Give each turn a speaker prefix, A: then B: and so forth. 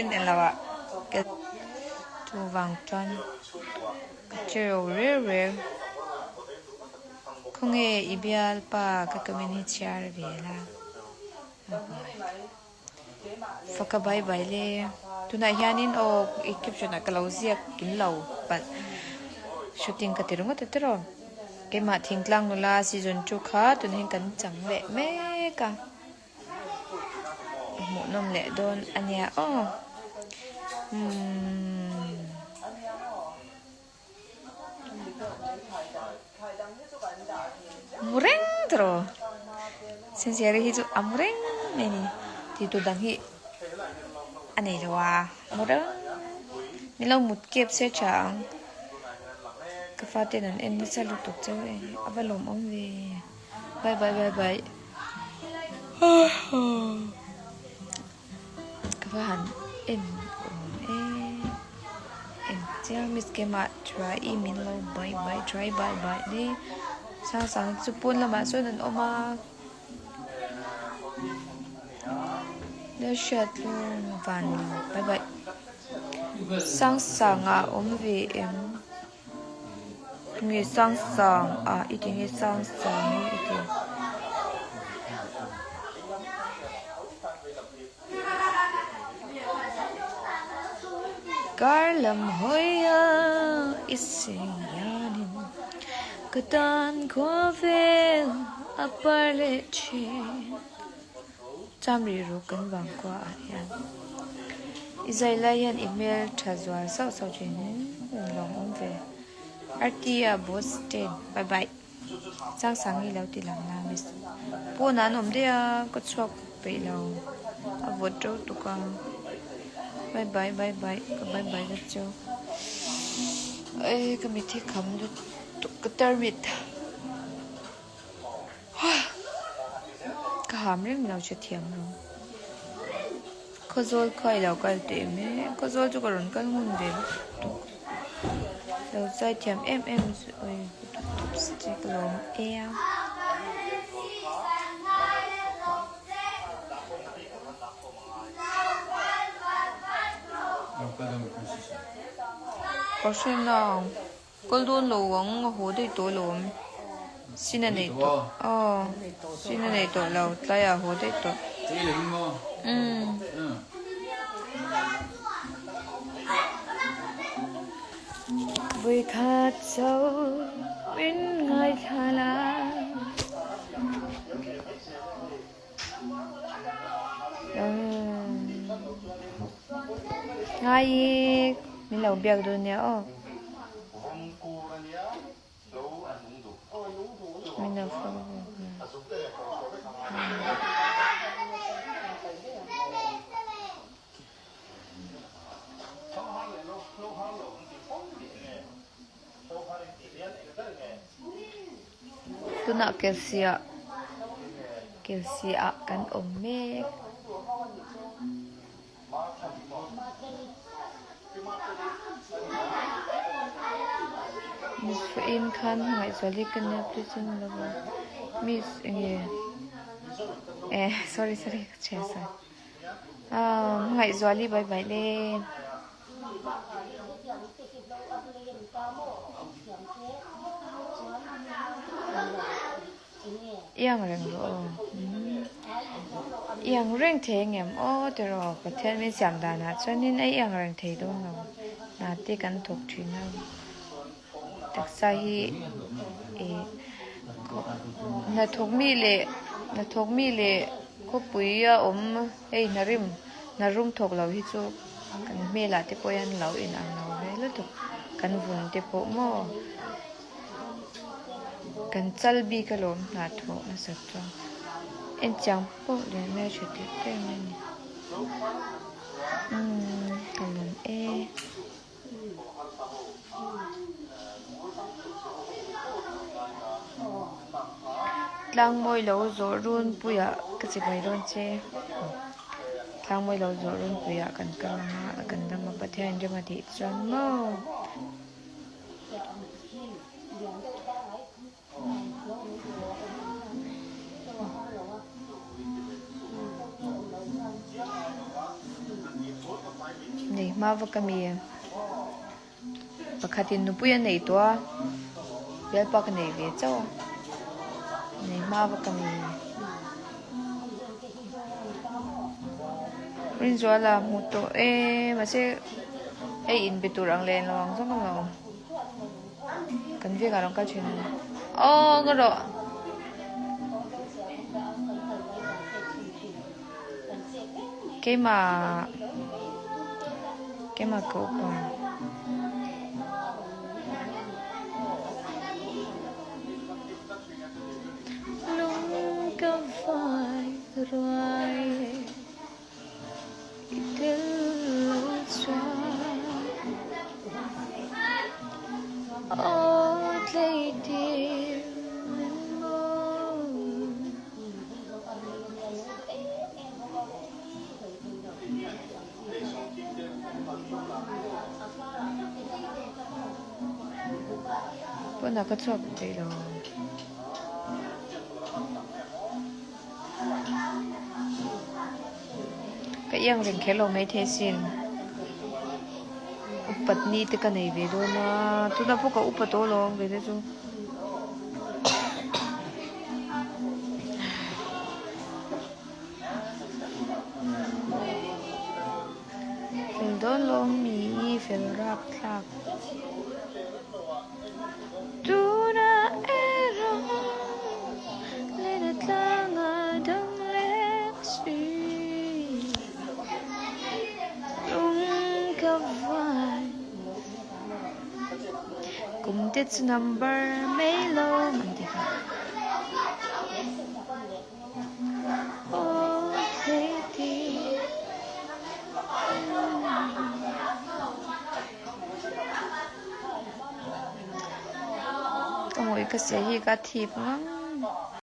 A: nên là cái thu vàng tròn cái chiều rare không nghe ibial pa cái mình chia về là phaka bye bye le tuna hianin o ekip chuna kalozia kin lo but shooting ka tirunga tetero ke ma thingtlang nula season 2 kha tun hin kan chang le me ka mo nom le don ania mureng tro sincere hi chu amureng neni ti tu dang hi anei rawa mureng nilo mut kep se chang ka fatin an en sa lu tok chawe abalom om ve bye bye bye bye ka han en en tia mis ke ma try min lo bye bye try bye bye ni sang supun lama so nan oma the shot lu van bye bye sang ve em người sang ít người sang ít gar lam hoya isiyanin katan khovel apale che chamri ru kan wang kwa yan izaila yan email thazwa sau chen long om ve artia boston bye bye sang hi lo ti lang na mis po na nom dia ko chok pe lo avot to ka bye bye bye da cho ai ka mi thi kham du to ka termit ka ham rem lo che thiam lo khozol khoi lo kal te me khozol chu karon kal mun de đầu dây chấm em rồi stick lồng eo có xem nào con luôn lồng hồ đây tổ lồng xin này tổ xin này tổ lầu tay à hồ đây tổ với khát sâu bên ngày thà la ngay mình lâu việc rồi nhỉ mình lâu tu nak kelsia kan omek Miss in kan ngai soli kan ya prison labo Miss sorry chesa ngai soli bye bye le yang reng theng em tero pathen mi siam da na chonin ai yang reng thei do no na te kan thok thin na taksa hi na thok mi le ko puya ei na rum thok lo hi chu kan me la te poyan lo in ang lo ve lo to kan vun te po mo kan chalbi ka lom na tho na sa to en chang po le me chute te me ni kalon tlang moi lo zo run puya ka chi bai ron che tlang moi lo zo run puya kan da ma pathian je ma ti chan mo ma va kami pakhatin nu puya nei to bel pak nei ve chaw nei ma va kami rin zola muto ma se ai in biturang len lawang song lo kan ve garong ka chin garo kema ko pa lung ka vai roi old lady bữa nào có chụp thì rồi cái yang rình khé lô mấy thế xin upat ni te ka nei ve do na tu na po ka upato long ve de chu fel don long mi fel rap thak tu na ero le na tlanga dang lexi cùng this number mấy lâu mình thì thế thì tôi ngồi cái gì cả thiệp lắm